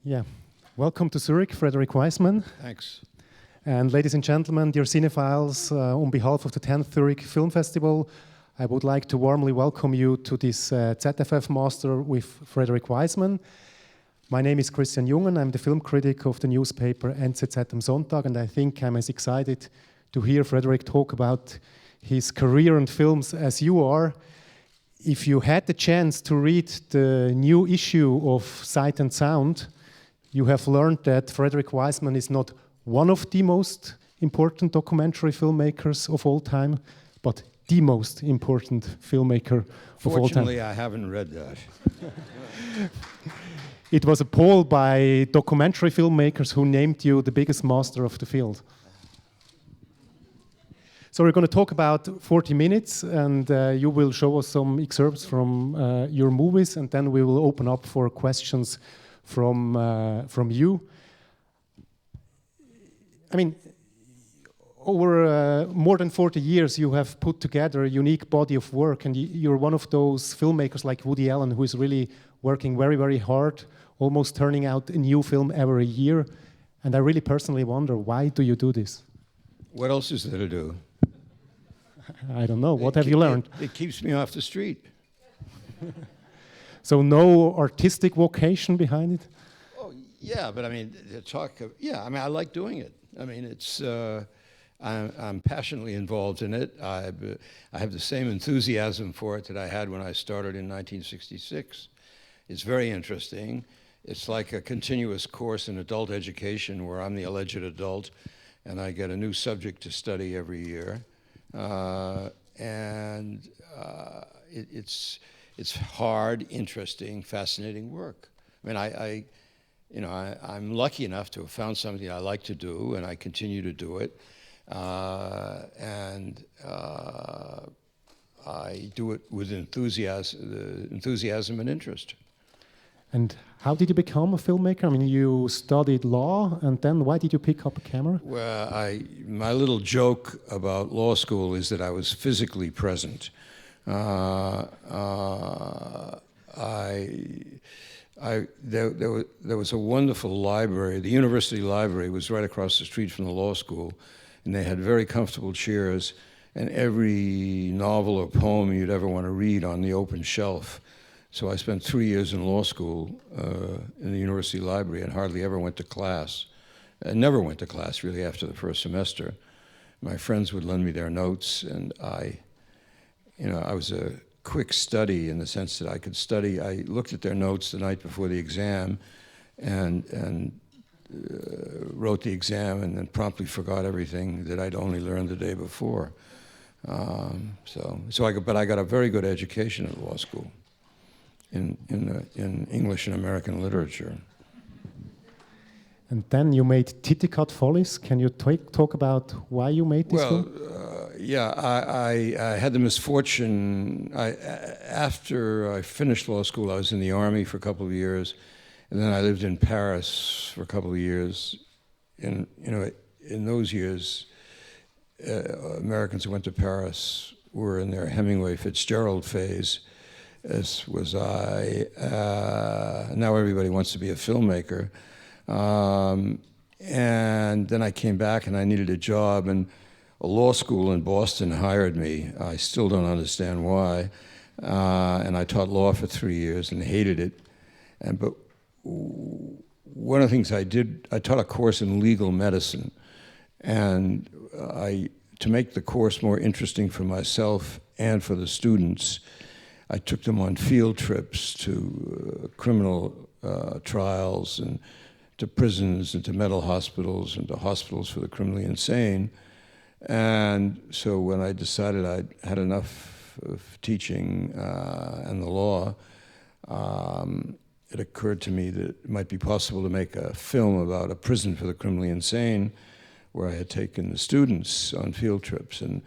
Yeah, welcome to Zurich, Frederick Wiseman. Thanks. And ladies and gentlemen, dear cinephiles, on behalf of the 10th Zurich Film Festival, I would like to warmly welcome you to this ZFF Master with Frederick Wiseman. My name is Christian Jungen. I'm the film critic of the newspaper NZZ am Sonntag, and I think I'm as excited to hear Frederick talk about his career and films as you are. If you had the chance to read the new issue of Sight and Sound, you have learned that Frederick Wiseman is not one of the most important documentary filmmakers of all time, but the most important filmmaker of all time. Fortunately, I haven't read that. It was a poll by documentary filmmakers who named you the biggest master of the field. So we're going to talk about 40 minutes, and you will show us some excerpts from your movies, and then we will open up for questions from you. I mean, over more than 40 years, you have put together a unique body of work, and you're one of those filmmakers like Woody Allen who is really working very, very hard, almost turning out a new film every year. And I really personally wonder, why do you do this? What else is there to do? I don't know. What have you learned? It keeps me off the street. So no artistic vocation behind it? Oh, yeah, but I mean, I like doing it. I mean, it's, I'm passionately involved in it. I have the same enthusiasm for it that I had when I started in 1966. It's very interesting. It's like a continuous course in adult education where I'm the alleged adult and I get a new subject to study every year. It's hard, interesting, fascinating work. I mean, I'm lucky enough to have found something I like to do, and I continue to do it. I do it with enthusiasm and interest. And how did you become a filmmaker? I mean, you studied law, and then why did you pick up a camera? Well, my little joke about law school is that I was physically present. There was a wonderful library. The university library was right across the street from the law school, and they had very comfortable chairs and every novel or poem you'd ever want to read on the open shelf. So I spent 3 years in law school in the university library and hardly ever went to class. I never went to class really after the first semester. My friends would lend me their notes, and I was a quick study in the sense that I could study. I looked at their notes the night before the exam and wrote the exam and then promptly forgot everything that I'd only learned the day before. But I got a very good education at law school in English and American literature. And then you made Titicut Follies. Can you talk about why you made this film? I had the misfortune. After I finished law school, I was in the army for a couple of years, and then I lived in Paris for a couple of years. In those years, Americans who went to Paris were in their Hemingway Fitzgerald phase, as was I. Now everybody wants to be a filmmaker. And then I came back and I needed a job, and a law school in Boston hired me. I still don't understand why. And I taught law for 3 years and hated it. But one of the things I did, I taught a course in legal medicine. And to make the course more interesting for myself and for the students, I took them on field trips to criminal trials and to prisons and to mental hospitals and to hospitals for the criminally insane. And so when I decided I'd had enough of teaching and the law, it occurred to me that it might be possible to make a film about a prison for the criminally insane, where I had taken the students on field trips. And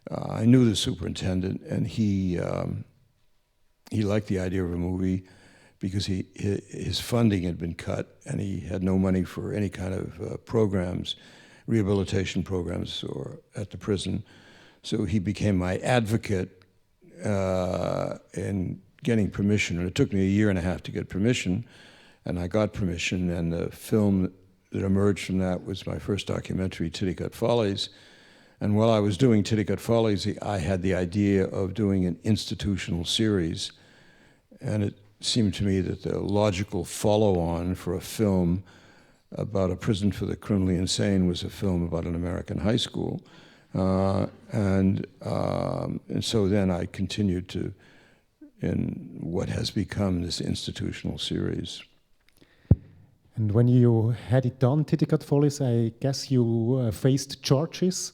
I knew the superintendent, and he liked the idea of a movie because his funding had been cut, and he had no money for any kind of programs, rehabilitation programs, or at the prison. So he became my advocate in getting permission, and it took me 1.5 years to get permission. And I got permission, and the film that emerged from that was my first documentary, Tittycut Follies. And while I was doing Tittycut Follies, I had the idea of doing an institutional series. And it seemed to me that the logical follow-on for a film about a prison for the criminally insane was a film about an American high school. And so then I continued to, in what has become this institutional series. And when you had it done, Tittycut Follies, I guess you faced charges,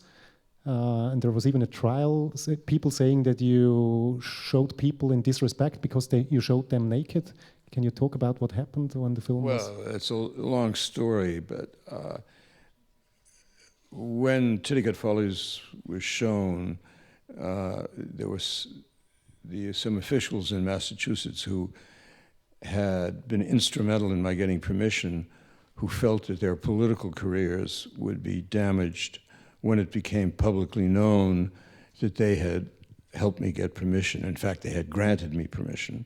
and there was even a trial, people saying that you showed people in disrespect because you showed them naked. Can you talk about what happened when the film was? Well, it's a long story, but when Tittycut Follies was shown, there was some officials in Massachusetts who had been instrumental in my getting permission, who felt that their political careers would be damaged when it became publicly known that they had helped me get permission. In fact, they had granted me permission.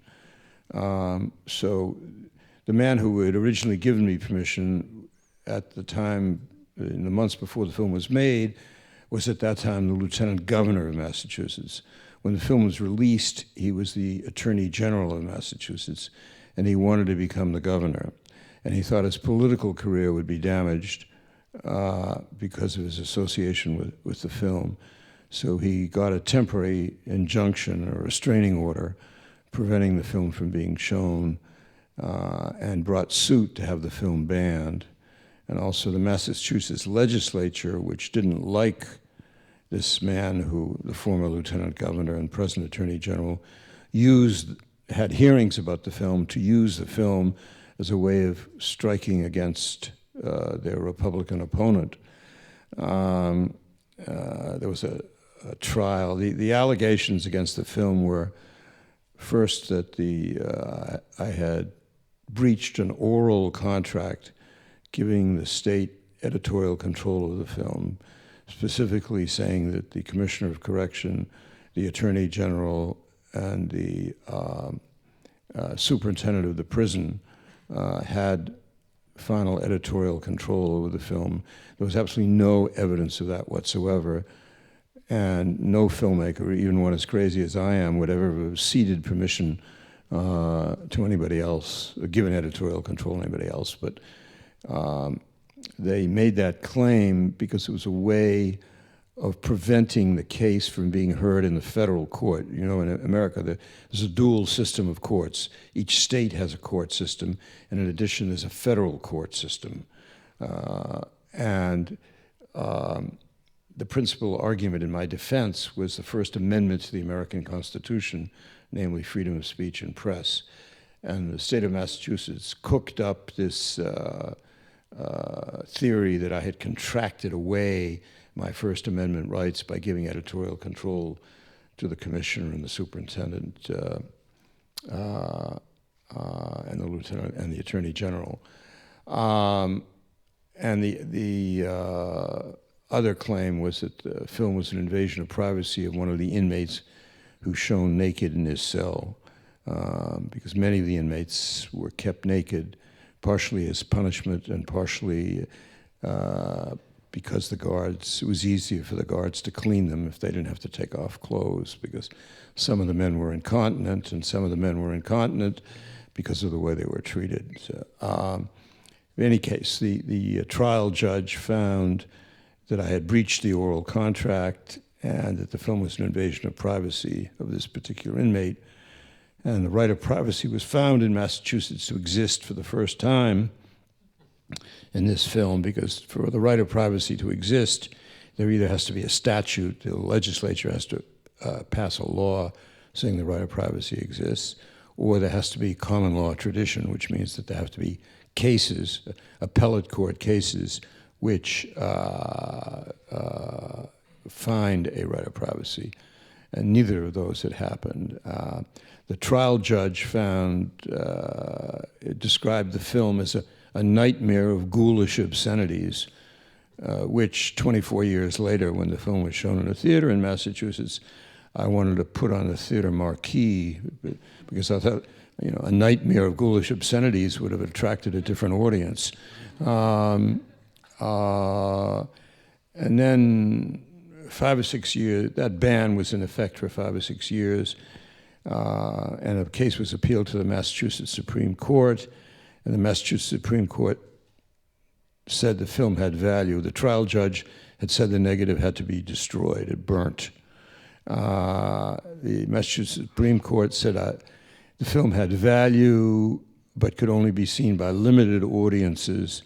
So the man who had originally given me permission at the time, in the months before the film was made, was at that time the Lieutenant Governor of Massachusetts. When the film was released, he was the Attorney General of Massachusetts, and he wanted to become the governor. And he thought his political career would be damaged because of his association with the film. So he got a temporary injunction or restraining order preventing the film from being shown, and brought suit to have the film banned. And also the Massachusetts legislature, which didn't like this man who, the former lieutenant governor and present attorney general, had hearings about the film to use the film as a way of striking against their Republican opponent. There was a trial. The allegations against the film were first that I had breached an oral contract giving the state editorial control of the film, specifically saying that the Commissioner of Correction, the Attorney General, and the Superintendent of the prison had final editorial control over the film. There was absolutely no evidence of that whatsoever, and no filmmaker, even one as crazy as I am, would ever have ceded permission to anybody else, or given editorial control to anybody else. But they made that claim because it was a way of preventing the case from being heard in the federal court. You know, in America, there's a dual system of courts. Each state has a court system, and in addition, there's a federal court system. The principal argument in my defense was the First Amendment to the American Constitution, namely freedom of speech and press. And the state of Massachusetts cooked up this theory that I had contracted away my First Amendment rights by giving editorial control to the commissioner and the superintendent and the lieutenant and the attorney general. And the other claim was that the film was an invasion of privacy of one of the inmates who's shown naked in his cell, because many of the inmates were kept naked, partially as punishment and partially because it was easier for the guards to clean them if they didn't have to take off clothes, because some of the men were incontinent and some of the men were incontinent because of the way they were treated. So, in any case, the trial judge found that I had breached the oral contract and that the film was an invasion of privacy of this particular inmate. And the right of privacy was found in Massachusetts to exist for the first time in this film, because for the right of privacy to exist, there either has to be a statute, the legislature has to pass a law saying the right of privacy exists, or there has to be common law tradition, which means that there have to be cases, appellate court cases, which find a right of privacy. And neither of those had happened. The trial judge described the film as a nightmare of ghoulish obscenities, which 24 years later, when the film was shown in a theater in Massachusetts, I wanted to put on the theater marquee because I thought, a nightmare of ghoulish obscenities would have attracted a different audience. And then 5 or 6 years, that ban was in effect for 5 or 6 years, and the case was appealed to the Massachusetts Supreme Court, and the Massachusetts Supreme Court said the film had value. The trial judge had said the negative had to be destroyed, burnt. The Massachusetts Supreme Court said the film had value, but could only be seen by limited audiences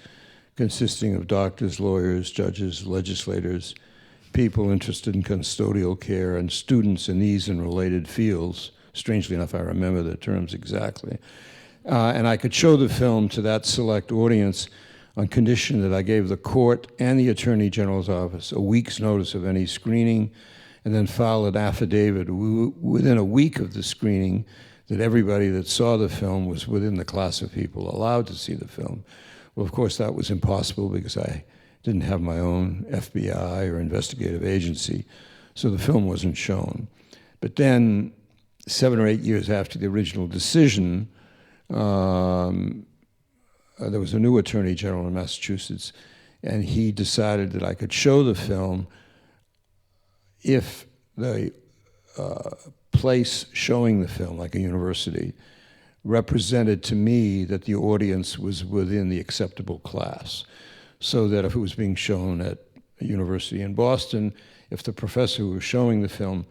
consisting of doctors, lawyers, judges, legislators, people interested in custodial care, and students in these and related fields. Strangely enough, I remember the terms exactly. And I could show the film to that select audience on condition that I gave the court and the Attorney General's office a week's notice of any screening, and then filed an affidavit within a week of the screening that everybody that saw the film was within the class of people allowed to see the film. Well, of course, that was impossible because I didn't have my own FBI or investigative agency, so the film wasn't shown. But then, 7 or 8 years after the original decision, there was a new Attorney General in Massachusetts, and he decided that I could show the film if the place showing the film, like a university, represented to me that the audience was within the acceptable class. So that if it was being shown at a university in Boston, if the professor who was showing the film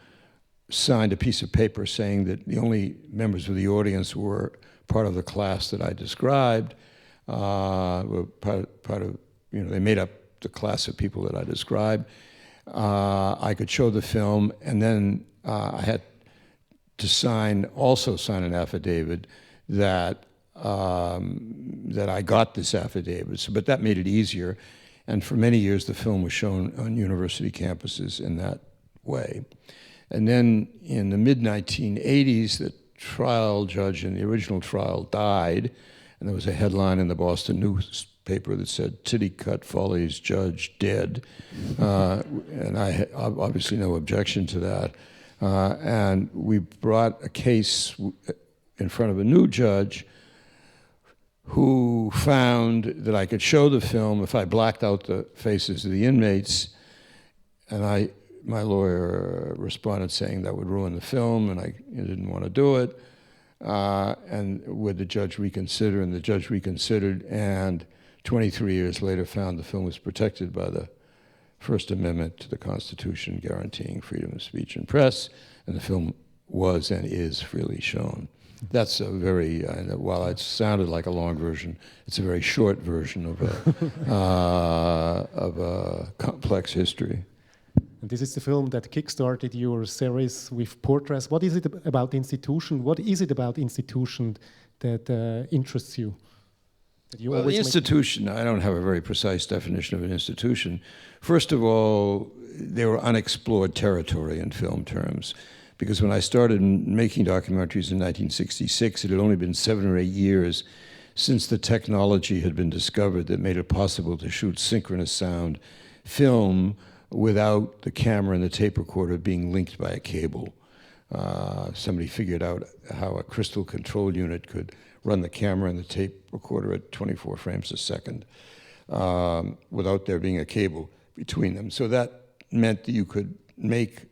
signed a piece of paper saying that the only members of the audience were part of the class that I described, were part of, they made up the class of people that I described, I could show the film, and then I had to also sign an affidavit that I got this affidavit. But that made it easier, and for many years the film was shown on university campuses in that way. And then in the mid-1980s, the trial judge in the original trial died, and there was a headline in the Boston newspaper that said, "Titty-cut Follies Judge Dead." And I had obviously no objection to that. And we brought a case in front of a new judge who found that I could show the film if I blacked out the faces of the inmates, and my lawyer responded saying that would ruin the film, and I didn't want to do it. And would the judge reconsider? And the judge reconsidered, and 23 years later found the film was protected by the First Amendment to the Constitution guaranteeing freedom of speech and press, and the film was and is freely shown. That's a very, while it sounded like a long version, it's a very short version of a complex history. And this is the film that kickstarted your series with portraits. What is it about the institution? What is it about institution that interests you? Well, the institution, I don't have a very precise definition of an institution. First of all, they were unexplored territory in film terms, because when I started making documentaries in 1966, it had only been 7 or 8 years since the technology had been discovered that made it possible to shoot synchronous sound film without the camera and the tape recorder being linked by a cable. Somebody figured out how a crystal control unit could run the camera and the tape recorder at 24 frames a second without there being a cable between them. So that meant that you could make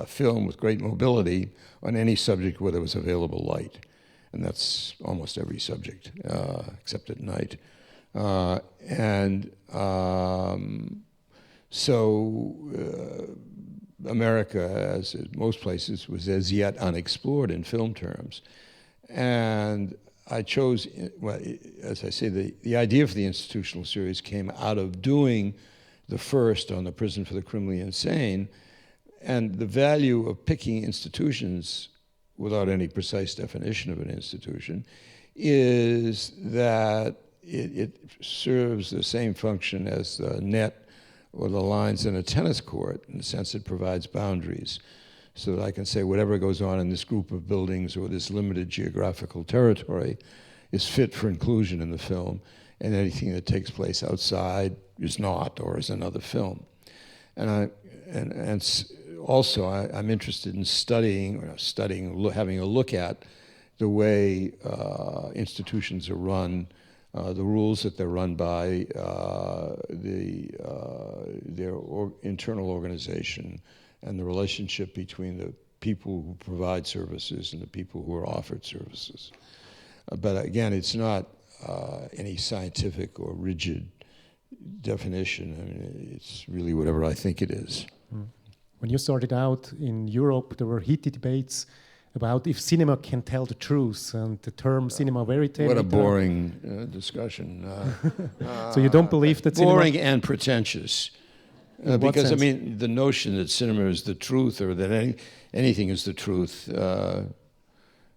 film with great mobility on any subject where there was available light. And that's almost every subject, except at night. So America, as in most places, was as yet unexplored in film terms. And I chose, well, as I say, the idea for the institutional series came out of doing the first on the prison for the criminally insane, and the value of picking institutions without any precise definition of an institution is that it serves the same function as the net or the lines in a tennis court, in the sense it provides boundaries, so that I can say whatever goes on in this group of buildings or this limited geographical territory is fit for inclusion in the film, and anything that takes place outside is not, or is another film. And also, I'm interested in having a look at the way institutions are run, the rules that they're run by, their internal organization, and the relationship between the people who provide services and the people who are offered services. But again, it's not any scientific or rigid definition. I mean, it's really whatever I think it is. When you started out in Europe, there were heated debates about if cinema can tell the truth, and the term cinema verite. What a boring discussion. So you don't believe that boring cinema... and pretentious. Because, I mean, the notion that cinema is the truth, or that anything is the truth,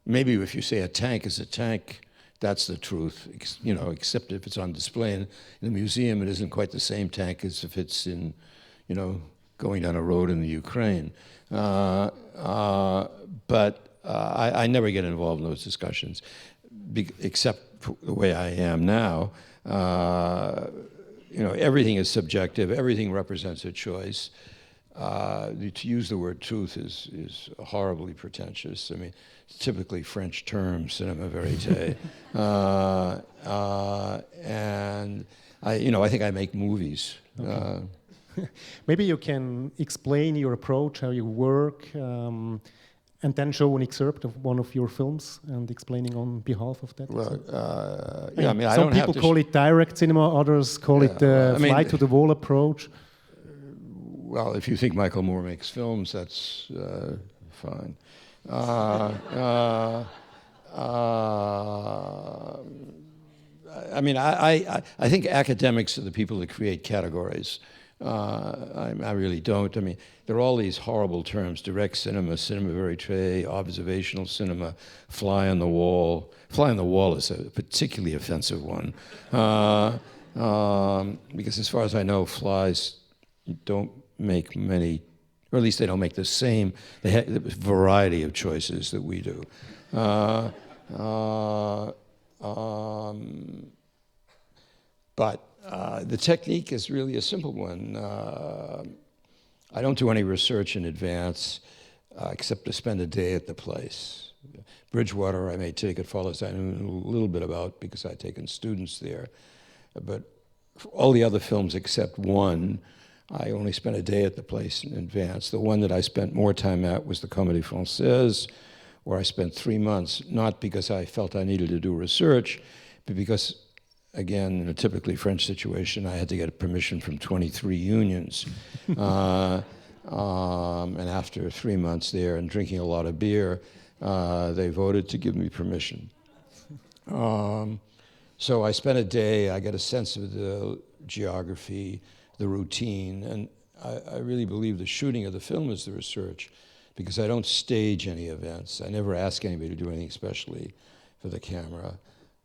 maybe if you say a tank is a tank, that's the truth, you know, except if it's on display in a museum, it isn't quite the same tank as if it's in, you know, going down a road in the Ukraine. But I never get involved in those discussions, except the way I am now. You know, everything is subjective. Everything represents a choice. To use the word truth is horribly pretentious. I mean, it's typically French term, cinema verite. And I think I make movies. Okay. Maybe you can explain your approach, how you work, and then show an excerpt of one of your films and explaining on behalf of that. Well, yeah, I mean, I some don't have to. Some people call it direct cinema, others call it the fly to the wall approach. Well, if you think Michael Moore makes films, that's fine. I mean, I think academics are the people that create categories. I really don't. I mean, there are all these horrible terms: direct cinema, cinema verite, observational cinema, fly on the wall. Fly on the wall is a particularly offensive one, because as far as I know, flies don't make many, or at least they don't make the same the variety of choices that we do. But the technique is really a simple one. I don't do any research in advance, except to spend a day at the place. Bridgewater, I made Ticket Follows, I knew a little bit about because I'd taken students there. But for all the other films except one, I only spent a day at the place in advance. The one that I spent more time at was the Comedie Francaise, where I spent 3 months, not because I felt I needed to do research, but because, again, in a typically French situation, I had to get permission from 23 unions. And after 3 months there and drinking a lot of beer, they voted to give me permission. So I spent a day, I got a sense of the geography, the routine, and I really believe the shooting of the film is the research, because I don't stage any events. I never ask anybody to do anything specially for the camera.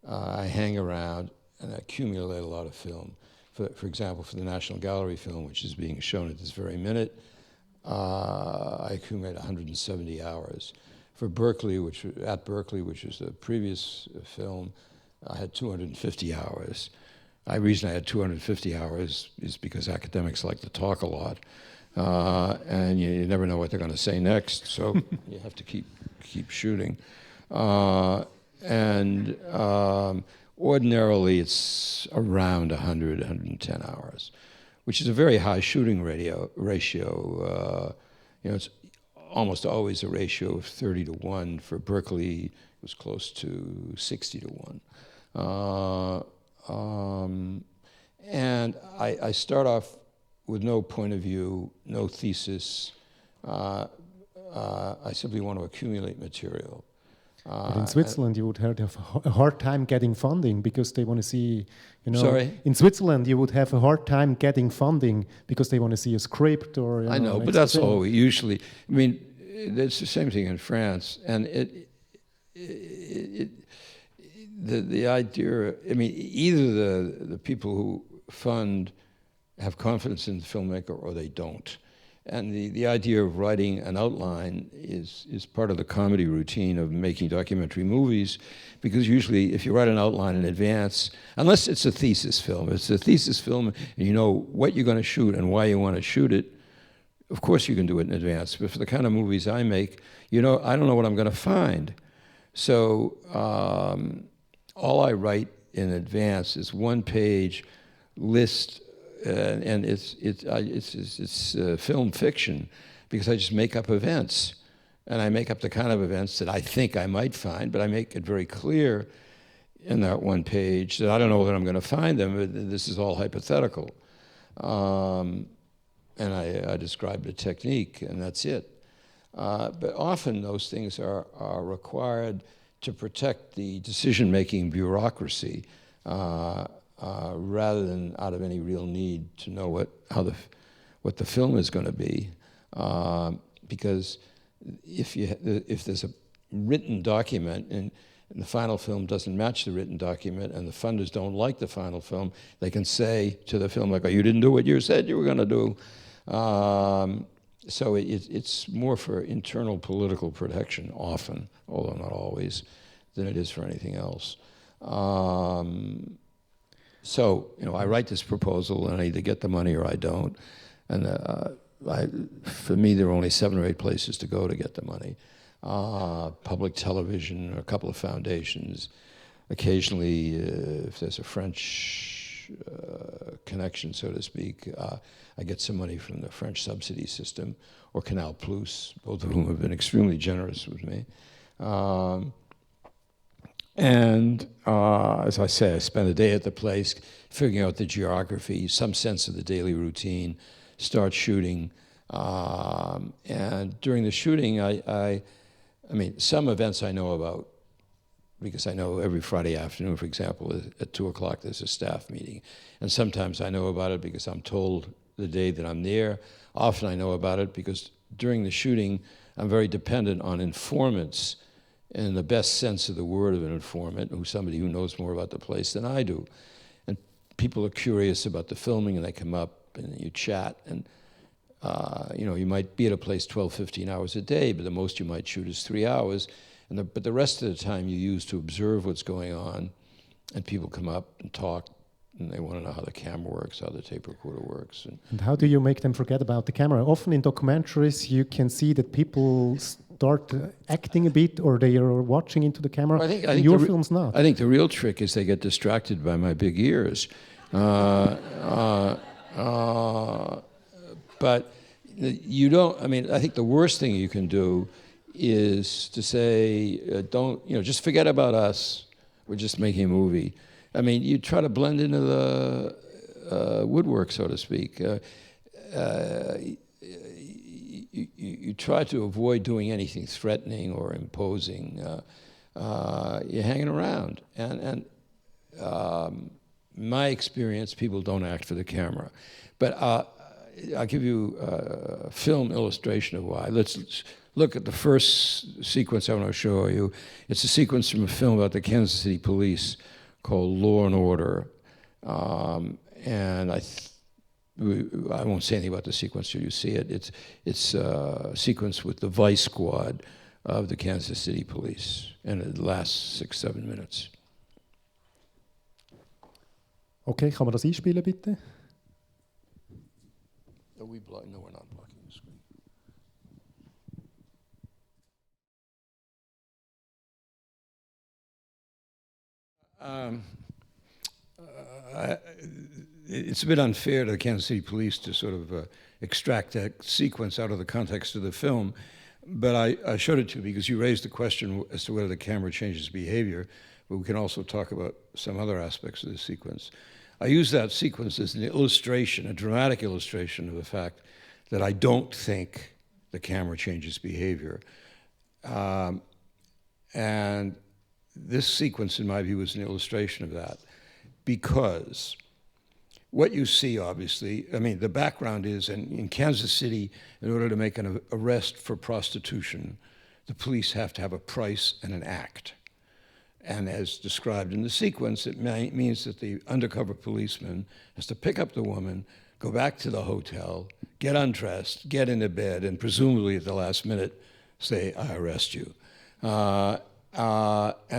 I hang around and accumulate a lot of film. For example, for the National Gallery film, which is being shown at this very minute, I accumulate 170 hours. For Berkeley, which was the previous film, I had 250 hours. The reason I had 250 hours is because academics like to talk a lot, and you never know what they're going to say next, so you have to keep shooting. Ordinarily, it's around 100, 110 hours, which is a very high shooting ratio. It's almost always a ratio of 30 to 1. For Berkeley, it was close to 60 to 1. And I start off with no point of view, no thesis. I simply want to accumulate material. But in Switzerland, you would have a hard time getting funding because they want to see, Sorry? In Switzerland, you would have a hard time getting funding because they want to see a script or. I know, but that's all usually. I mean, it's the same thing in France, and the idea. I mean, either the people who fund have confidence in the filmmaker or they don't. And the idea of writing an outline is part of the comedy routine of making documentary movies, because usually if you write an outline in advance, unless it's a thesis film, and you know what you're going to shoot and why you want to shoot it, of course you can do it in advance, but for the kind of movies I make, I don't know what I'm going to find. So all I write in advance is one-page list, and it's film fiction, because I just make up events. And I make up the kind of events that I think I might find, but I make it very clear in that one page that I don't know that I'm going to find them. This is all hypothetical. And I describe the technique, and that's it. But often those things are required to protect the decision-making bureaucracy rather than out of any real need to know what the film is going to be. Because if there's a written document and the final film doesn't match the written document and the funders don't like the final film, they can say to the filmmaker, you didn't do what you said you were going to do. So it's more for internal political protection often, although not always, than it is for anything else. So, I write this proposal and I either get the money or I don't. And for me, there are only 7 or 8 places to go to get the money. Public television, a couple of foundations. Occasionally, if there's a French connection, so to speak, I get some money from the French subsidy system, or Canal Plus, both of whom have been extremely generous with me. As I say, I spend a day at the place figuring out the geography, some sense of the daily routine, start shooting. And during the shooting, I mean, some events I know about, because I know every Friday afternoon, for example, at 2 o'clock there's a staff meeting. And sometimes I know about it because I'm told the day that I'm there. Often I know about it because during the shooting, I'm very dependent on informants, in the best sense of the word of an informant, who's somebody who knows more about the place than I do. And people are curious about the filming, and they come up and you chat. And you might be at a place 12, 15 hours a day, but the most you might shoot is 3 hours. But the rest of the time you use to observe what's going on, and people come up and talk, and they want to know how the camera works, how the tape recorder works. And how do you make them forget about the camera? Often in documentaries, you can see that people start acting a bit, or they are watching into the camera. I think your film's not. I think the real trick is they get distracted by my big ears. But you don't, I think the worst thing you can do is to say, just forget about us. We're just making a movie. You try to blend into the woodwork, so to speak. You try to avoid doing anything threatening or imposing. You're hanging around. And my experience, people don't act for the camera. But I'll give you a film illustration of why. Let's look at the first sequence I want to show you. It's a sequence from a film about the Kansas City Police called Law and Order. And I won't say anything about the sequence till you see it. It's a sequence with the Vice Squad of the Kansas City Police, and it lasts 6-7 minutes. Okay, kann man das einspielen, bitte? No, we're not blocking the screen. It's a bit unfair to the Kansas City Police to sort of extract that sequence out of the context of the film, but I showed it to you because you raised the question as to whether the camera changes behavior, but we can also talk about some other aspects of the sequence. I use that sequence as an illustration, a dramatic illustration of the fact that I don't think the camera changes behavior. And this sequence, in my view, is an illustration of that, because what you see, obviously, the background is in Kansas City, in order to make an arrest for prostitution, the police have to have a price and an act. And as described in the sequence, it means that the undercover policeman has to pick up the woman, go back to the hotel, get undressed, get into bed, and presumably at the last minute say, I arrest you. And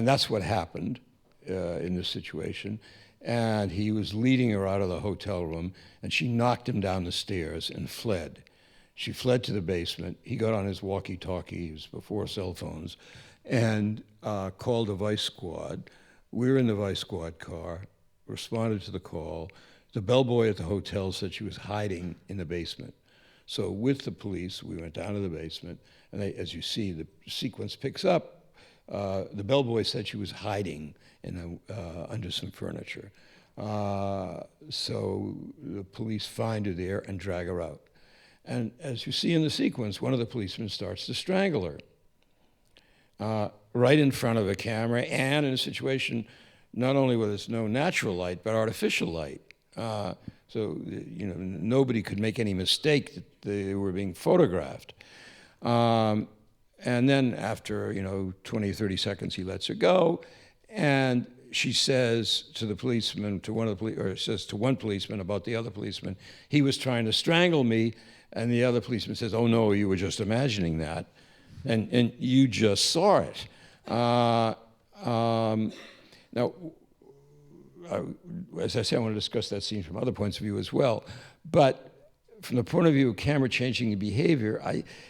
that's what happened in this situation. And he was leading her out of the hotel room, and she knocked him down the stairs and fled. She fled to the basement. He got on his walkie-talkie, it was before cell phones, and called a Vice Squad. We were in the Vice Squad car, responded to the call. The bellboy at the hotel said she was hiding in the basement. So with the police, we went down to the basement, and as you see, the sequence picks up. The bellboy said she was hiding under some furniture. So the police find her there and drag her out. And as you see in the sequence, one of the policemen starts to strangle her right in front of a camera, and in a situation not only where there's no natural light, but artificial light. So, nobody could make any mistake that they were being photographed. And then after, 20 or 30 seconds, he lets her go, and she says to the policeman, says to one policeman about the other policeman, he was trying to strangle me, and the other policeman says, oh no, you were just imagining that, and you just saw it. Now, as I say, I want to discuss that scene from other points of view as well, but from the point of view of camera changing behavior,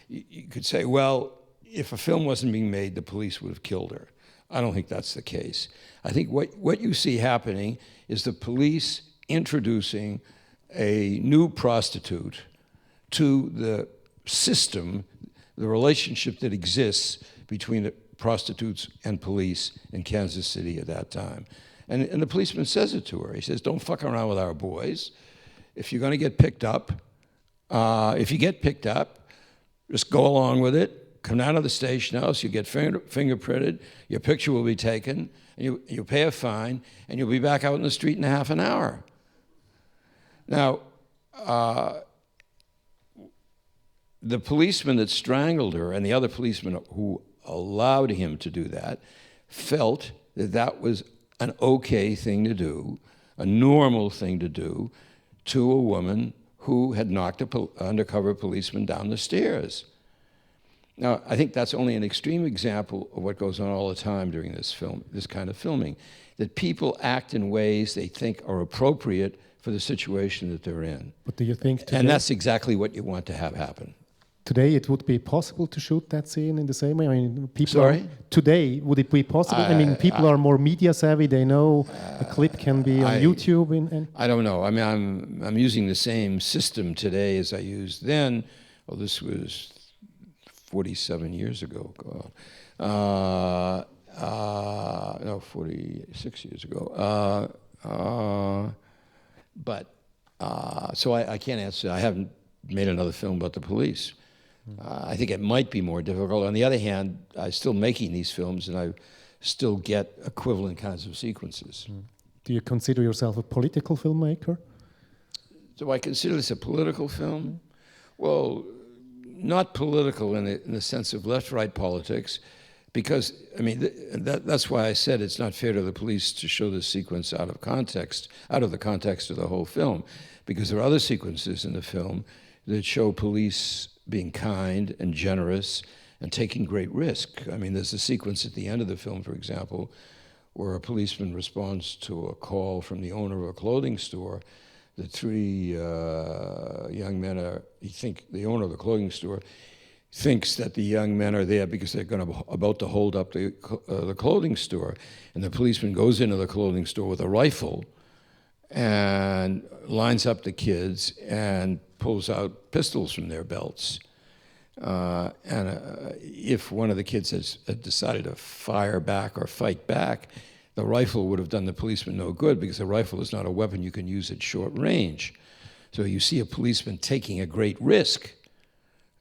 you could say, well, if a film wasn't being made, the police would have killed her. I don't think that's the case. I think what you see happening is the police introducing a new prostitute to the system, the relationship that exists between the prostitutes and police in Kansas City at that time. And the policeman says it to her. He says, don't fuck around with our boys. If you're going to get picked up, if you get picked up, just go along with it. Come down to the station house, you get fingerprinted, your picture will be taken, and you pay a fine, and you'll be back out in the street in half an hour. Now, the policeman that strangled her and the other policeman who allowed him to do that felt that that was an okay thing to do, a normal thing to do to a woman who had knocked an undercover policeman down the stairs. Now, I think that's only an extreme example of what goes on all the time during this kind of filming, that people act in ways they think are appropriate for the situation that they're in. But do you think today, and that's exactly what you want to have happen. Today it would be possible to shoot that scene in the same way? I mean, people Sorry? Today, would it be possible? I mean, people are more media savvy. They know a clip can be on YouTube. I don't know. I mean, I'm using the same system today as I used then. Well, this was 47 years ago. No, 46 years ago. So I can't answer. I haven't made another film about the police. I think it might be more difficult. On the other hand, I'm still making these films, and I still get equivalent kinds of sequences. Do you consider yourself a political filmmaker? Do I consider this a political film? Well, not political in the sense of left-right politics, because, I mean, that's why I said it's not fair to the police to show this sequence out of the context of the whole film, because there are other sequences in the film that show police being kind and generous and taking great risk. I mean, there's a sequence at the end of the film, for example, where a policeman responds to a call from the owner of a clothing store. The three young men the owner of the clothing store thinks that the young men are there because they're about to hold up the clothing store. And the policeman goes into the clothing store with a rifle and lines up the kids and pulls out pistols from their belts. If one of the kids had decided to fire back or fight back, the rifle would have done the policeman no good, because a rifle is not a weapon you can use at short range. So you see a policeman taking a great risk.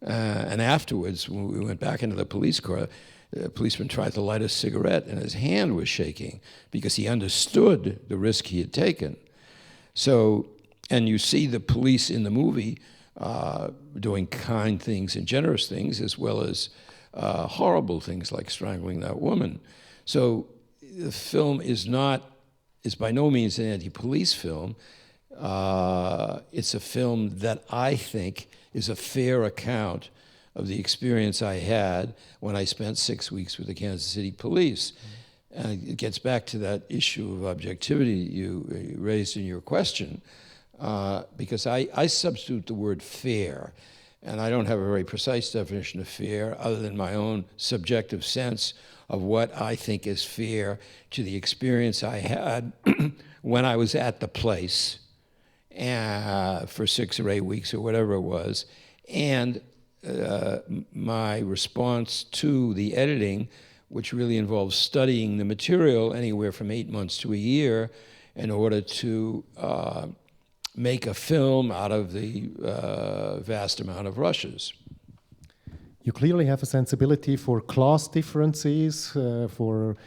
And afterwards, when we went back into the police car, the policeman tried to light a cigarette, and his hand was shaking because he understood the risk he had taken. So, and you see the police in the movie doing kind things and generous things, as well as horrible things like strangling that woman. So the film is by no means an anti-police film. It's a film that I think is a fair account of the experience I had when I spent 6 weeks with the Kansas City Police. And it gets back to that issue of objectivity you raised in your question, because I substitute the word fair. And I don't have a very precise definition of fear other than my own subjective sense of what I think is fear to the experience I had when I was at the place for 6 or 8 weeks or whatever it was, and my response to the editing, which really involves studying the material anywhere from 8 months to a year in order to make a film out of the vast amount of rushes. You clearly have a sensibility for class differences, for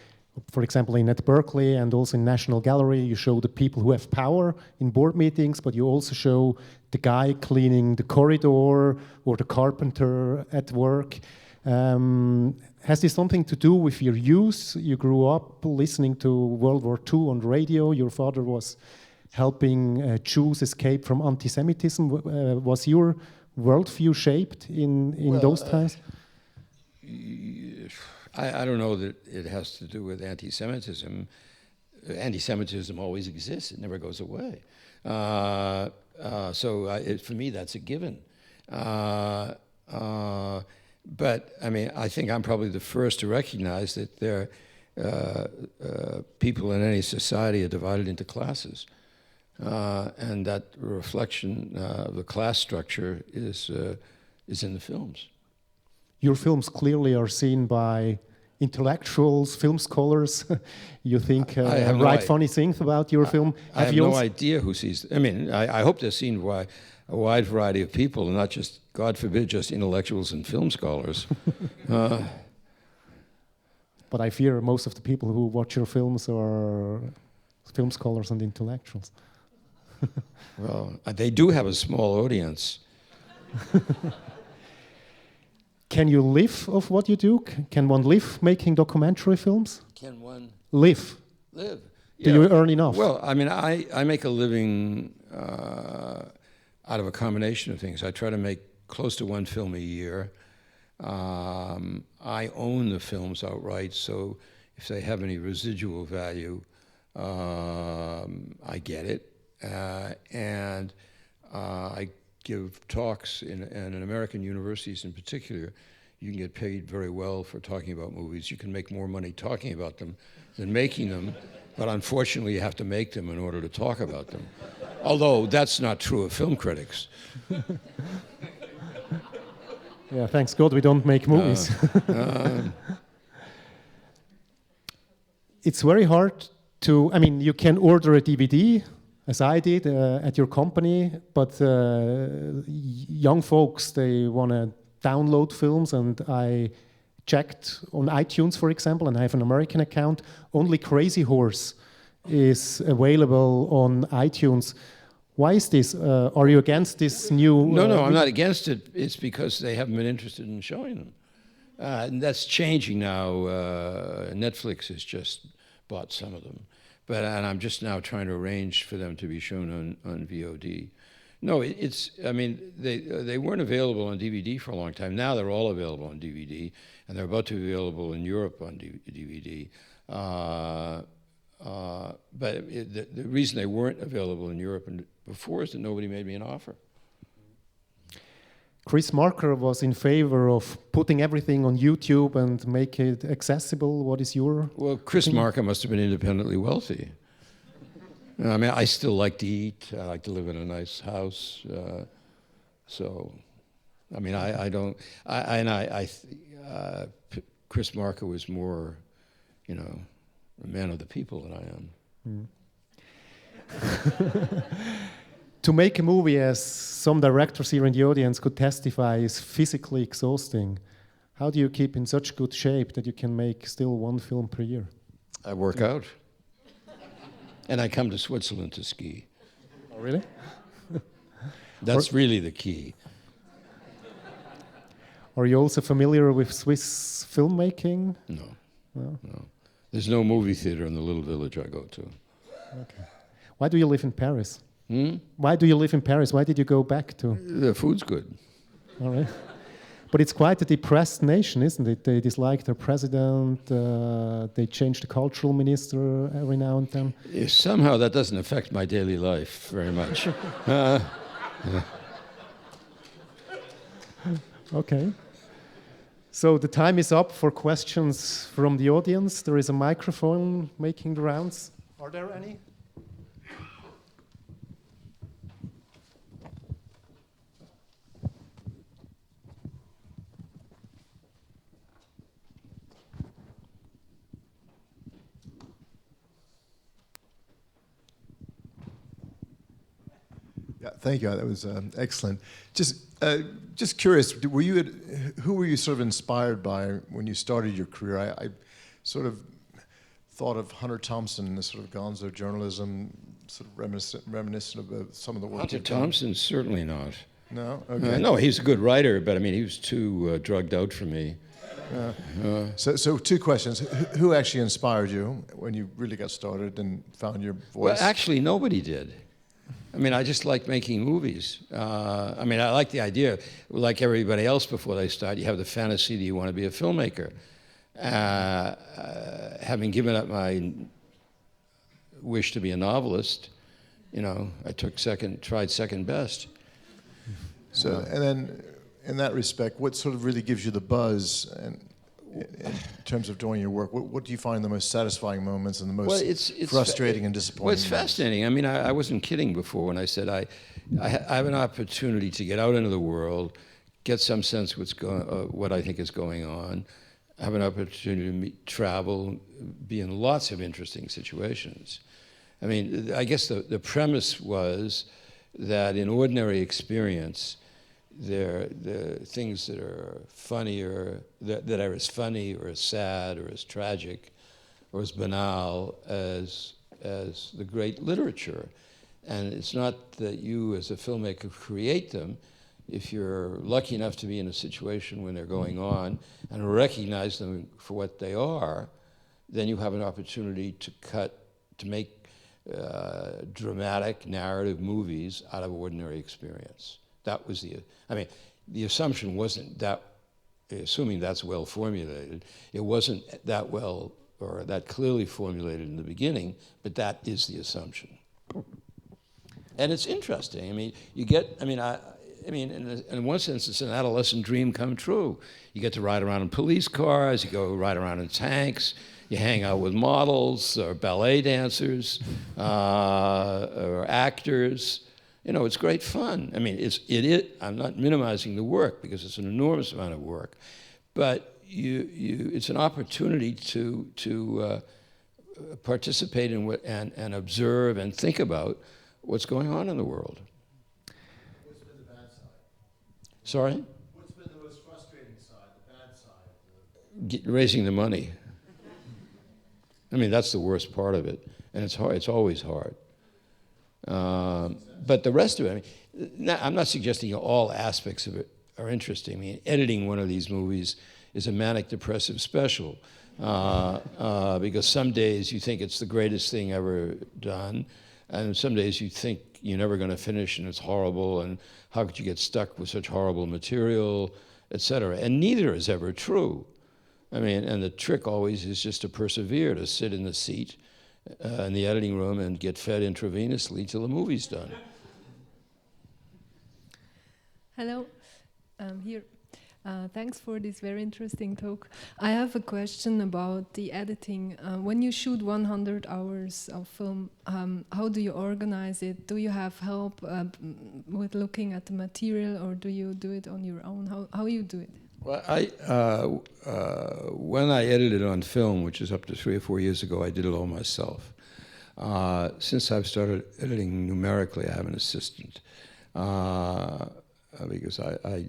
example, at Berkeley and also in National Gallery, you show the people who have power in board meetings, but you also show the guy cleaning the corridor or the carpenter at work. Has this something to do with your youth? You grew up listening to World War II on radio. Your father was helping Jews escape from anti-Semitism. Was your worldview shaped in those times? I don't know that it has to do with anti-Semitism. Anti-Semitism always exists. It never goes away. For me, that's a given. But, I mean, I think I'm probably the first to recognize that people in any society are divided into classes. And that reflection of the class structure is in the films. Your films clearly are seen by intellectuals, film scholars. You think funny things about your film. I have no idea who sees. I mean, I hope they're seen by a wide variety of people, and not just, God forbid, just intellectuals and film scholars. But I fear most of the people who watch your films are film scholars and intellectuals. Well, they do have a small audience. Can you live of what you do? Can one live making documentary films? Can one live? Live. Yeah. Do you earn enough? Well, I mean, I make a living out of a combination of things. I try to make close to one film a year. I own the films outright, so if they have any residual value, I get it. And I give talks in American universities in particular. You can get paid very well for talking about movies. You can make more money talking about them than making them, but unfortunately you have to make them in order to talk about them. Although that's not true of film critics. Yeah, thanks God we don't make movies. It's very hard to, I mean, you can order a DVD, as I did at your company, but young folks, they want to download films, and I checked on iTunes, for example, and I have an American account. Only Crazy Horse is available on iTunes. Why is this? Are you against this new... No, I'm not against it. It's because they haven't been interested in showing them. And that's changing now. Netflix has just bought some of them. And I'm just now trying to arrange for them to be shown on VOD. No, I mean, they weren't available on DVD for a long time. Now they're all available on DVD, and they're about to be available in Europe on DVD. But the reason they weren't available in Europe before is that nobody made me an offer. Chris Marker was in favor of putting everything on YouTube and make it accessible. What is your... Well, Chris Marker must have been independently wealthy. I mean, I still like to eat. I like to live in a nice house. So, I mean, I don't... Chris Marker was more, you know, a man of the people than I am. To make a movie, as some directors here in the audience could testify, is physically exhausting. How do you keep in such good shape that you can make still one film per year? I work out. And I come to Switzerland to ski. Oh, really? That's really the key. Are you also familiar with Swiss filmmaking? No. There's no movie theater in the little village I go to. Okay. Why do you live in Paris? Why do you live in Paris? Why did you go back to... The food's good. All right. But it's quite a depressed nation, isn't it? They dislike their president, they change the cultural minister every now and then. Somehow that doesn't affect my daily life very much. Okay. So the time is up for questions from the audience. There is a microphone making the rounds. Are there any? Yeah, thank you. That was excellent. Just curious, who were you sort of inspired by when you started your career? I sort of thought of Hunter Thompson, the sort of gonzo journalism, sort of reminiscent of some of the work. Hunter Thompson, certainly not. No? Okay. No, he's a good writer, but I mean, he was too drugged out for me. So two questions. Who actually inspired you when you really got started and found your voice? Well, actually, nobody did. I mean, I just like making movies. I mean, I like the idea. Like everybody else before they start, you have the fantasy that you want to be a filmmaker. Having given up my wish to be a novelist, you know, I tried second best. So, and then in that respect, what sort of really gives you the buzz and in terms of doing your work? What do you find the most satisfying moments and the most frustrating and disappointing Well, it's moments? fascinating. I mean, I wasn't kidding before when I said I have an opportunity to get out into the world, get some sense what I think is going on, have an opportunity to travel, be in lots of interesting situations. I mean, I guess the premise was that in ordinary experience, the things that are funnier, that are as funny or as sad or as tragic or as banal as the great literature. And it's not that you as a filmmaker create them. If you're lucky enough to be in a situation when they're going on and recognize them for what they are, then you have an opportunity to make dramatic narrative movies out of ordinary experience. That was the assumption wasn't that, assuming that's well formulated, it wasn't that well or that clearly formulated in the beginning, but that is the assumption. And it's interesting. I mean, in one sense, it's an adolescent dream come true. You get to ride around in police cars, you go ride around in tanks, you hang out with models or ballet dancers or actors. You know, it's great fun. I mean, I'm not minimizing the work because it's an enormous amount of work, but it's an opportunity to participate in and observe and think about what's going on in the world. What's been the bad side? Sorry? What's been the most frustrating side, the bad side? Raising the money. I mean, that's the worst part of it, and it's hard. It's always hard. But the rest of it, I mean, I'm not suggesting all aspects of it are interesting. I mean, editing one of these movies is a manic depressive special because some days you think it's the greatest thing ever done, and some days you think you're never going to finish and it's horrible, and how could you get stuck with such horrible material, etc. And neither is ever true. I mean, and the trick always is just to persevere, to sit in the seat in the editing room and get fed intravenously till the movie's done. Hello, here. Thanks for this very interesting talk. I have a question about the editing. When you shoot 100 hours of film, how do you organize it? Do you have help with looking at the material, or do you do it on your own? How you do it? Well, when I edited on film, which is up to 3 or 4 years ago, I did it all myself. Since I've started editing numerically, I have an assistant because I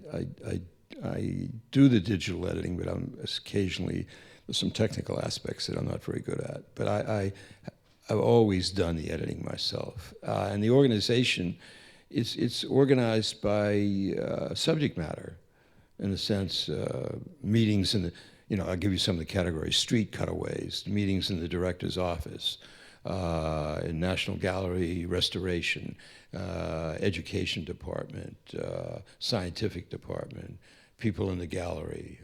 do the digital editing, but occasionally there's some technical aspects that I'm not very good at. But I've always done the editing myself, and the organization it's organized by subject matter. In a sense, meetings I'll give you some of the categories: street cutaways, meetings in the director's office, in National Gallery, restoration, education department, scientific department, people in the gallery,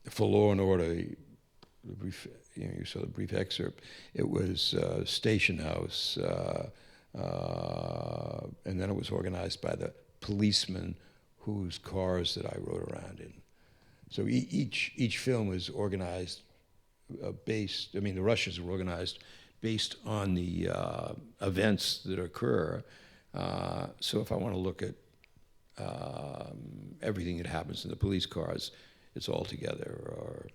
for Law and Order. You saw the brief excerpt. It was Station House, and then it was organized by the policemen whose cars that I rode around in. So each film is organized based, I mean, the rushes are organized based on the events that occur. So if I want to look at everything that happens in the police cars, it's all together. Or,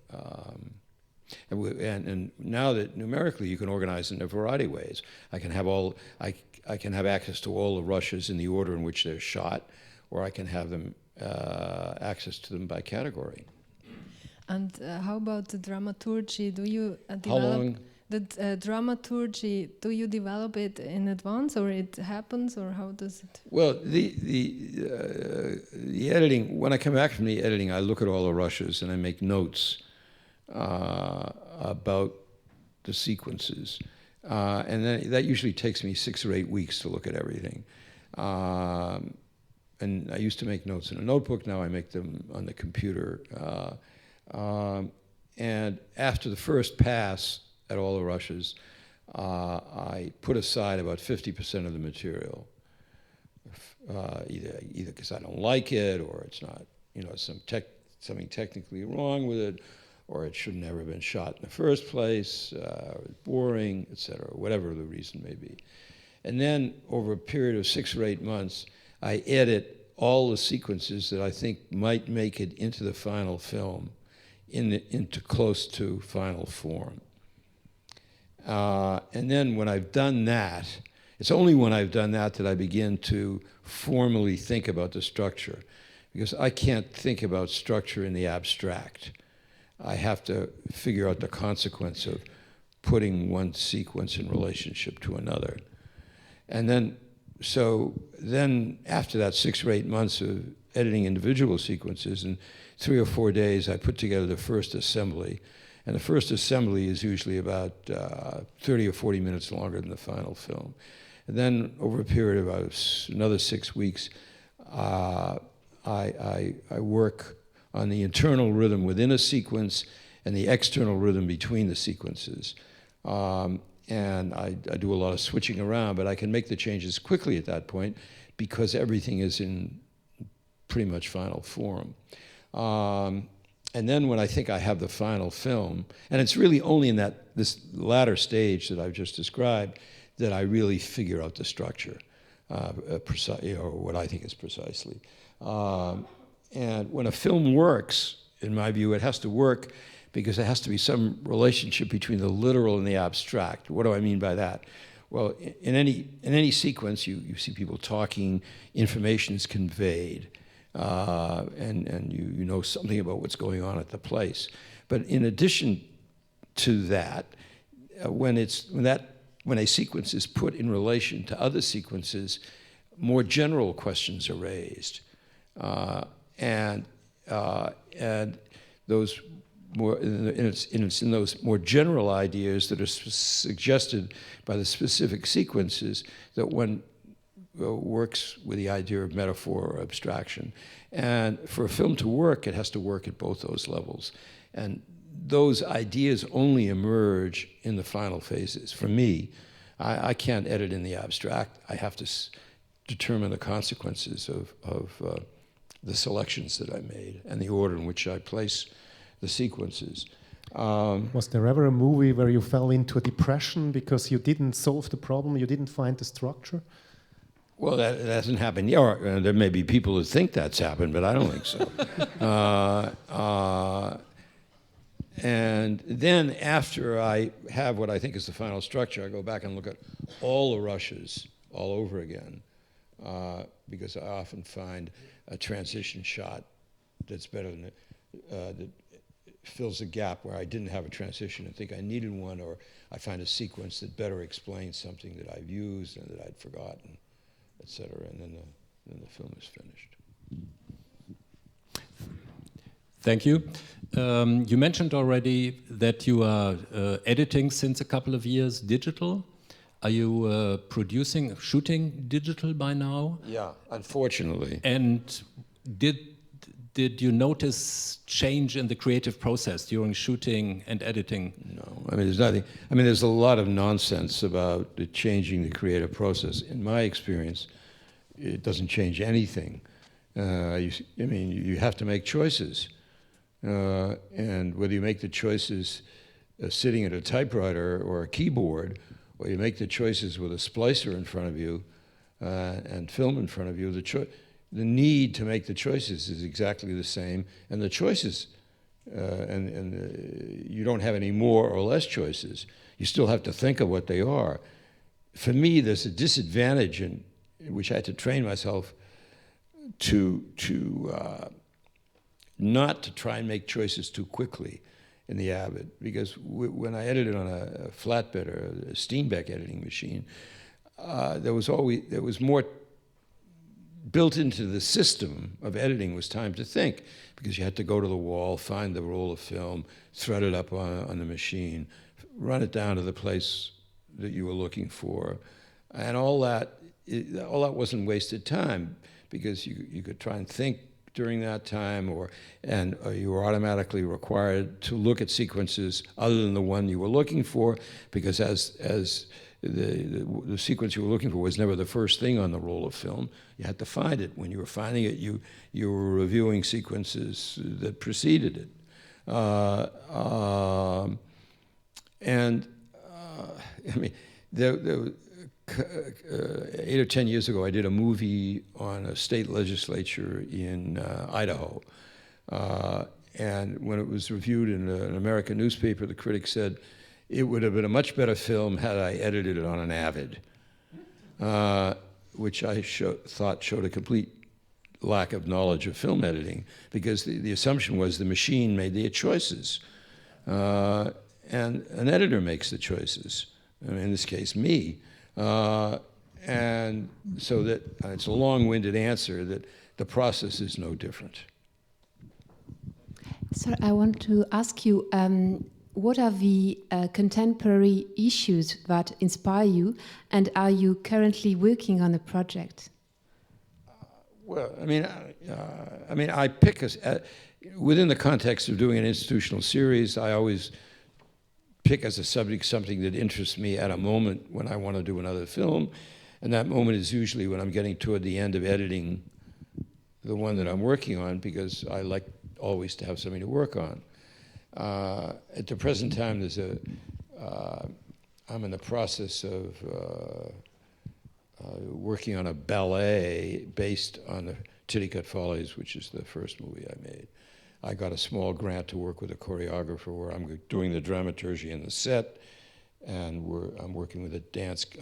and now that numerically you can organize in a variety of ways. I can have I can have access to all the rushes in the order in which they're shot, or I can have them access to them by category. And how about the dramaturgy? Do you develop How long? the dramaturgy? Do you develop it in advance, or it happens, or how does it? Well, the editing. When I come back from the editing, I look at all the rushes and I make notes about the sequences, and then that usually takes me 6 or 8 weeks to look at everything. And I used to make notes in a notebook. Now I make them on the computer. And after the first pass at all the rushes, I put aside about 50% of the material, either because I don't like it, or it's not, something technically wrong with it, or it should never have been shot in the first place, or it's boring, etc., whatever the reason may be. And then over a period of 6 or 8 months, I edit all the sequences that I think might make it into the final film, into close to final form. And then when I've done that, it's only when I've done that I begin to formally think about the structure, because I can't think about structure in the abstract. I have to figure out the consequence of putting one sequence in relationship to another. And then, after that 6 or 8 months of editing individual sequences, in 3 or 4 days, I put together the first assembly. And the first assembly is usually about 30 or 40 minutes longer than the final film. And then over a period of about another 6 weeks, I work on the internal rhythm within a sequence and the external rhythm between the sequences. And I do a lot of switching around, but I can make the changes quickly at that point because everything is in pretty much final form. And then when I think I have the final film, and it's really only in this latter stage that I've just described that I really figure out the structure, or what I think is precisely. And when a film works, in my view, it has to work because there has to be some relationship between the literal and the abstract. What do I mean by that? Well, in any sequence, you see people talking, information is conveyed, and you know something about what's going on at the place. But in addition to that, when a sequence is put in relation to other sequences, more general questions are raised. And those more, it's in those more general ideas that are suggested by the specific sequences that one works with the idea of metaphor or abstraction. And for a film to work, it has to work at both those levels. And those ideas only emerge in the final phases. For me, I can't edit in the abstract. I have to determine the consequences of the selections that I made and the order in which I place the sequences. Was there ever a movie where you fell into a depression because you didn't solve the problem, you didn't find the structure? Well, that hasn't happened yet. There may be people who think that's happened, but I don't think so. And then after I have what I think is the final structure, I go back and look at all the rushes all over again, because I often find a transition shot that's better than that fills a gap where I didn't have a transition and think I needed one, or I find a sequence that better explains something that I've used and that I'd forgotten, etc. And then the film is finished. Thank you. You mentioned already that you are editing since a couple of years digital. Are you shooting digital by now? Yeah, unfortunately. And did you notice change in the creative process during shooting and editing? No, I mean, there's nothing. I mean, there's a lot of nonsense about changing the creative process. In my experience, it doesn't change anything. You have to make choices. And whether you make the choices sitting at a typewriter or a keyboard, or you make the choices with a splicer in front of you and film in front of you, the need to make the choices is exactly the same, and the choices, you don't have any more or less choices. You still have to think of what they are. For me, there's a disadvantage in which I had to train myself to not to try and make choices too quickly in the Avid, because when I edited on a flatbed or a Steenbeck editing machine, there was more built into the system of editing was time to think, because you had to go to the wall, find the roll of film, thread it up on the machine, run it down to the place that you were looking for, and all that wasn't wasted time, because you could try and think during that time, or you were automatically required to look at sequences other than the one you were looking for, because as the sequence you were looking for was never the first thing on the roll of film. You had to find it. When you were finding it, you were reviewing sequences that preceded it. There 8 or 10 years ago, I did a movie on a state legislature in Idaho. And when it was reviewed in an American newspaper, the critic said, it would have been a much better film had I edited it on an Avid, which I thought showed a complete lack of knowledge of film editing, because the assumption was the machine made the choices. And an editor makes the choices, in this case, me. And so that it's a long-winded answer that the process is no different. So I want to ask you, what are the contemporary issues that inspire you, and are you currently working on a project? Well, I pick within the context of doing an institutional series, I always pick as a subject something that interests me at a moment when I want to do another film, and that moment is usually when I'm getting toward the end of editing the one that I'm working on, because I like always to have something to work on. At the present time, I'm in the process of working on a ballet based on the Titicut Follies, which is the first movie I made. I got a small grant to work with a choreographer where I'm doing the dramaturgy and the set, and I'm working with a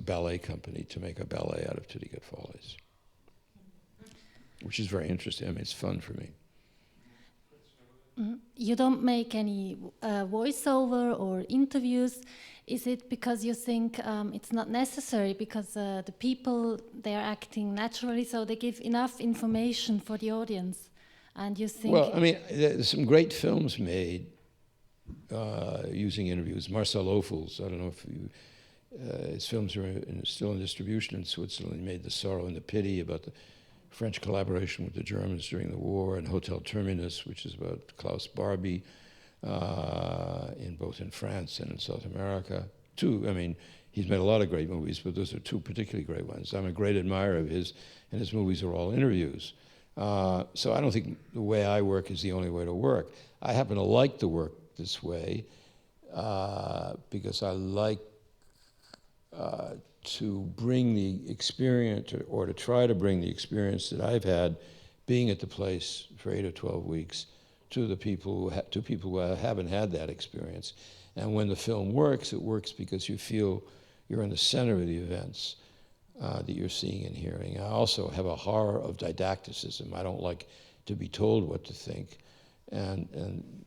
ballet company to make a ballet out of Titicut Follies, which is very interesting. It's fun for me. You don't make any voiceover or interviews. Is it because you think it's not necessary, because the people, they are acting naturally, so they give enough information for the audience? And you think... Well, there's some great films made using interviews. Marcel Ophuls, I don't know if his films are still in distribution in Switzerland. He made The Sorrow and the Pity, about the French collaboration with the Germans during the war, and Hotel Terminus, which is about Klaus Barbie, both in France and in South America. He's made a lot of great movies, but those are two particularly great ones. I'm a great admirer of his, and his movies are all interviews. So I don't think the way I work is the only way to work. I happen to like to work this way because I like to bring the experience, or to try to bring the experience that I've had being at the place for 8 or 12 weeks to the people who haven't had that experience. And when the film works, it works because you feel you're in the center of the events that you're seeing and hearing. I also have a horror of didacticism. I don't like to be told what to think. And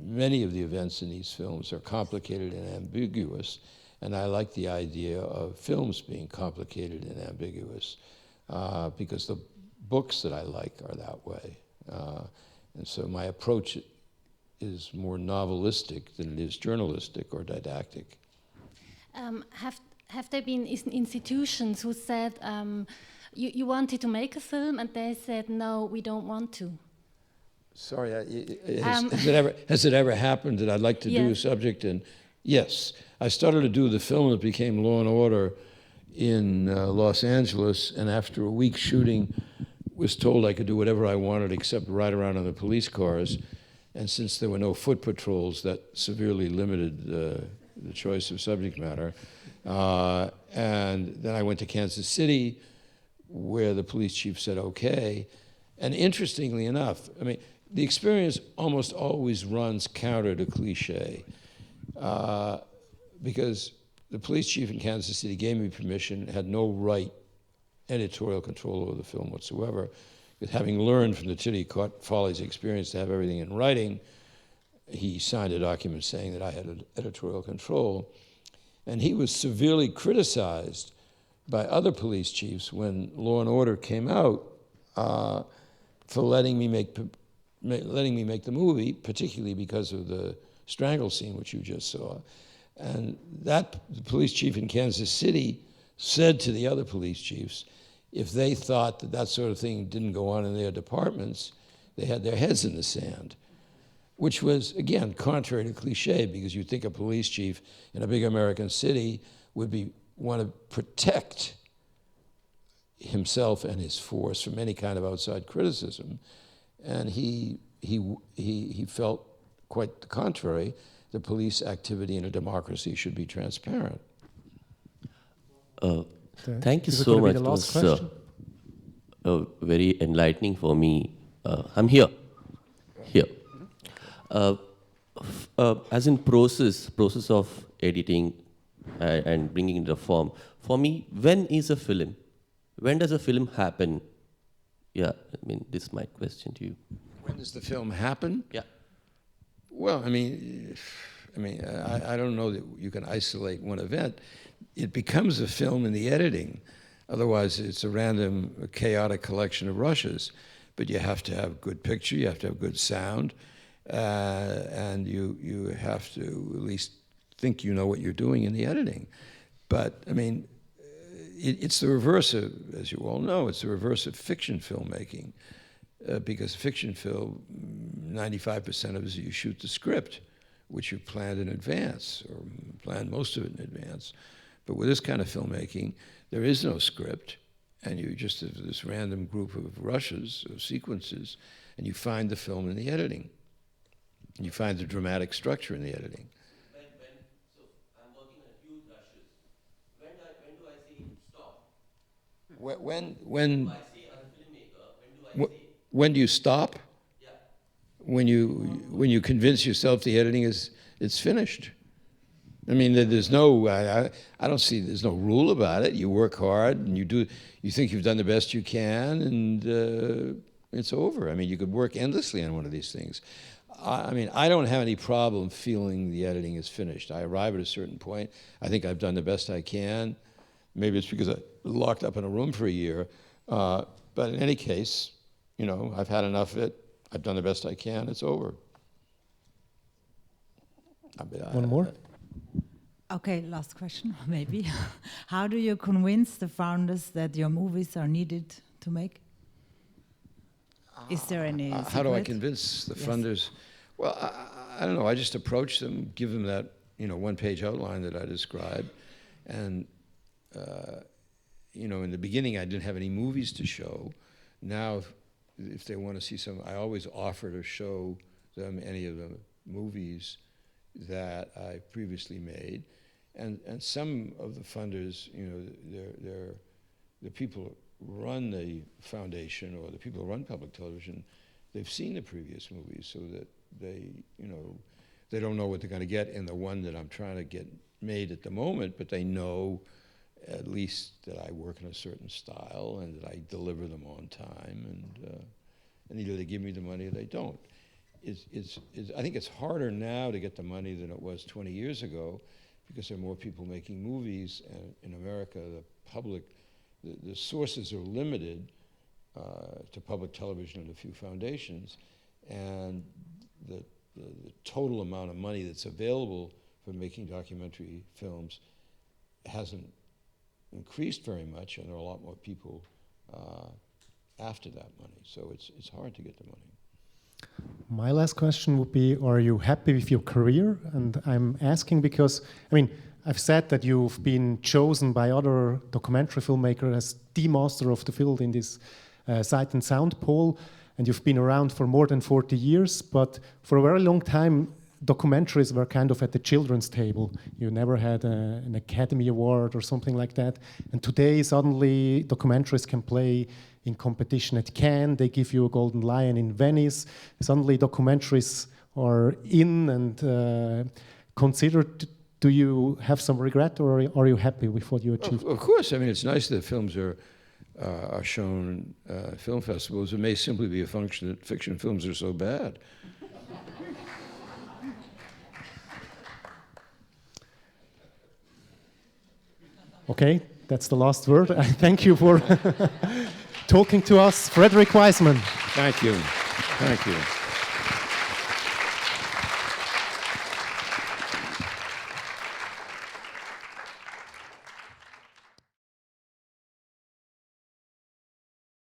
many of the events in these films are complicated and ambiguous, and I like the idea of films being complicated and ambiguous because the books that I like are that way. And so my approach is more novelistic than it is journalistic or didactic. Have there been institutions who said, you wanted to make a film, and they said, no, we don't want to? Sorry, has it ever happened that I'd like to do a subject? And yes, I started to do the film that became Law and Order in Los Angeles, and after a week shooting, was told I could do whatever I wanted except ride around in the police cars. And since there were no foot patrols, that severely limited the choice of subject matter. And then I went to Kansas City, where the police chief said, okay. And interestingly enough, I mean, the experience almost always runs counter to cliche, because the police chief in Kansas City gave me permission, had no right editorial control over the film whatsoever. But having learned from the Titty Follies experience to have everything in writing, he signed a document saying that I had editorial control. And he was severely criticized by other police chiefs when Law and Order came out for letting me make the movie, particularly because of the strangle scene, which you just saw. And the police chief in Kansas City said to the other police chiefs, if they thought that that sort of thing didn't go on in their departments, they had their heads in the sand, which was, again, contrary to cliche, because you'd think a police chief in a big American city would want to protect himself and his force from any kind of outside criticism. And he felt quite the contrary. The police activity in a democracy should be transparent. Thank you so much. It was very enlightening for me. I'm here. As in process of editing and bringing the form. For me, when is a film? When does a film happen? Yeah, I mean, this is my question to you. When does the film happen? Yeah. Well, I don't know that you can isolate one event. It becomes a film in the editing. Otherwise, it's a random, chaotic collection of rushes. But you have to have good picture, you have to have good sound, and you have to at least think you know what you're doing in the editing. But, I mean, it's the reverse of, as you all know, it's the reverse of fiction filmmaking. Because fiction film, 95% of it is you shoot the script, which you've planned in advance, or planned most of it in advance. But with this kind of filmmaking, there is no script, and you just have this random group of rushes, or sequences, and you find the film in the editing. And you find the dramatic structure in the editing. So I'm working on a few rushes. When do I say stop? When do I say, as a filmmaker, when do I say? When do you stop? Yeah. When you convince yourself the editing it's finished. I mean, there's no, I don't see, there's no rule about it. You work hard and you think you've done the best you can, and it's over. I mean, you could work endlessly on one of these things. I mean, I don't have any problem feeling the editing is finished. I arrive at a certain point. I think I've done the best I can. Maybe it's because I was locked up in a room for a year. But in any case, you know, I've had enough of it. I've done the best I can. It's over. One more? Okay, last question, maybe. How do you convince the founders that your movies are needed to make? Is there any secret? How do I convince the funders? Well, I don't know. I just approach them, give them that, you know, one-page outline that I described, and you know, in the beginning I didn't have any movies to show. Now, if they want to see some, I always offer to show them any of the movies that I previously made, and some of the funders, you know, they're the people who run the foundation or the people who run public television. They've seen the previous movies, so that they, you know, they don't know what they're going to get in the one that I'm trying to get made at the moment, but they know at least that I work in a certain style and that I deliver them on time, and either they give me the money or they don't. I think it's harder now to get the money than it was 20 years ago, because there are more people making movies, and in America, the sources are limited to public television and a few foundations, and the total amount of money that's available for making documentary films hasn't increased very much, and there are a lot more people after that money. So it's hard to get the money. My last question would be, are you happy with your career? And I'm asking because, I mean, I've said that you've been chosen by other documentary filmmakers as the master of the field in this Sight and Sound Pole, and you've been around for more than 40 years, but for a very long time, documentaries were kind of at the children's table. You never had an Academy Award or something like that. And today, suddenly, documentaries can play in competition at Cannes. They give you a Golden Lion in Venice. Suddenly, documentaries are in and considered. Do you have some regret, or are you happy with what you achieved? Of course. I mean, it's nice that films are shown at film festivals. It may simply be a function that fiction films are so bad. Okay, that's the last word. I thank you for talking to us, Frederick Wiseman. Thank you. Thank you.